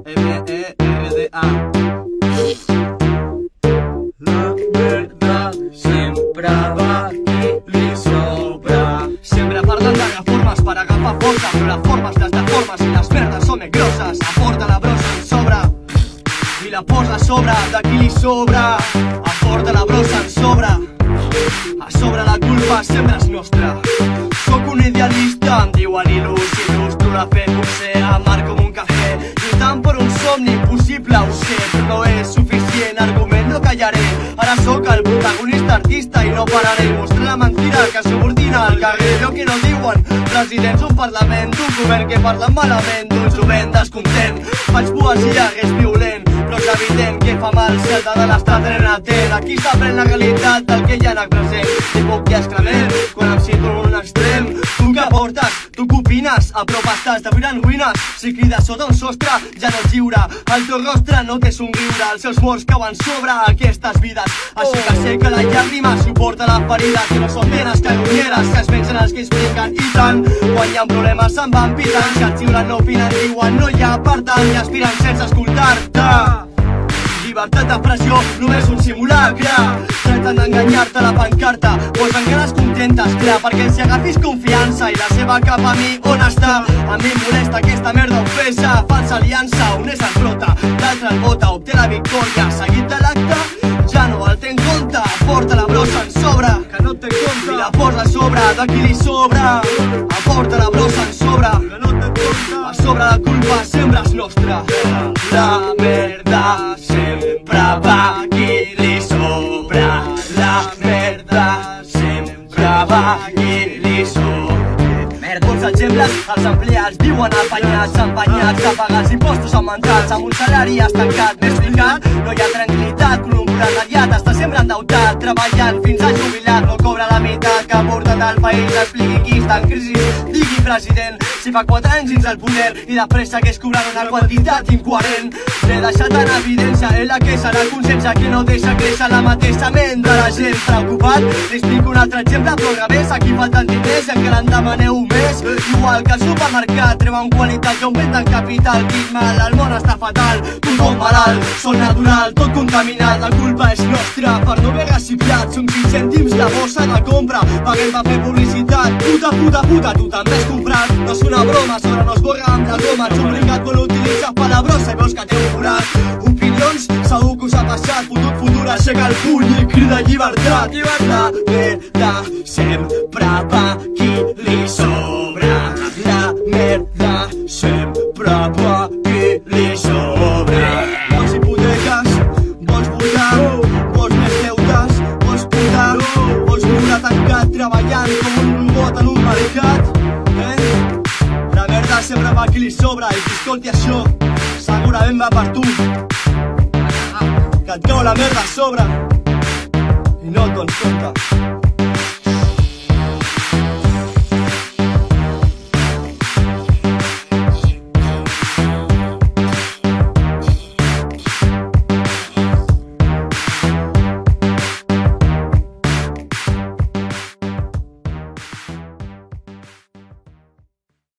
M-E-R-D-A. La verdad sempre va qui li sobra. Sempre parlen de reformes per agafar força, però les formes les deformes i les merdes són més grosses. Aporta la brossa en sobre i la posa a sobre de qui li sobra. Aporta la brossa en sobre, a sobre la culpa sempre és nostra. Soc un idealista, em diuen il·lustro la fe, potser amar com un cafè, lluitant per un somni impossible, ho sé, però no és suficient argument, no callaré. Ara sóc el protagonista artista i no pararé. Mostrar la mentira que subordina el carrer, allò que no diuen presidents d'un parlament, d'un govern que parla malament, d'un jovent descontent. Faig poesia que és violent, però és evident que fa mal si el de l'estat tenen atent. Aquí s'aprèn la realitat del que hi ha en el present. I puc que exclamem quan em cito en un extrem. Tu què portes? Tu què opines? A prop estàs de viure en ruïnes. Si crides sota un sostre ja no ets lliure. El teu rostre no té somriure, els seus morts cauen sobre aquestes vides. Així que sé que la llàgrima suporta la ferida, que no són penes caronyeres que es pensen els que expliquen. I tant, quan hi ha problemes se'n van pitant. Si et xiulen no opinen, diuen no hi ha, per tant i aspiren sense escoltar-te. Llibertat d'expressió, només un simulacre. Tracten d'enganyar-te la pancarta, posen cares contentes, clar, perquè si agafis confiança i la seva cap a mi, on està? A mi em molesta aquesta merda ofesa, falsa aliança, un és el flota, l'altre el vota, obté la victòria, seguit de l'acte, ja no el té en compte, aporta la brossa en sobre, que no té en compte, i la posa a sobre de qui li sobra, aporta la brossa en sobre, que no té en compte, a sobre la culpa sempre és nostra, la merda sempre va qui li sobra, la merda sempre va qui li sobra. Bons exemples, els empleats viuen apanyats, empenyats a pagar els impostos augmentats, amb un salari estancat, més ficat, no hi ha tranquil·litat, un proletariat està sempre endeutat, treballant fins a jubilat, no cobra la meitat que ha portat al país, expliqui qui està en crisi, digui president, si fa 4 anys dins el poder i després segueix cobrant una quantitat incoherent. L'he deixat en evidència, és la queixa, la consciència que no deixa créixer la mateixa ment de la gent. Preocupat, li explico un altre exemple, però al revés, aquí falten diners i encara en demaneu més. Igual que al supermercat, treuen qualitat i augmenten capital, quin mal, el món està fatal, tothom malalt, sol natural, tot contaminat, la culpa és nostra per no haver reciclat, són 5 cèntims de bossa de compra, paguem per fer publicitat, puta, puta, puta, tu també has comprat, no és una broma, sobre no es borra amb la goma, ets obligat quan utilitzes palabrosa i veus que té un forat, opinions, segur que us ha passat, futur, aixeca el puny i crida llibertat, la merda sempre va qui li sobra, la merda sempre va qui li sobra. Vols hipoteques, vols votar, vols més deutes, vols putar, vols viure tancat treballant com un robot en un mercat, La merda sempre va qui li sobra i qui escolti això segurament va per tu, que et cau la merda a sobre i no et dones compte.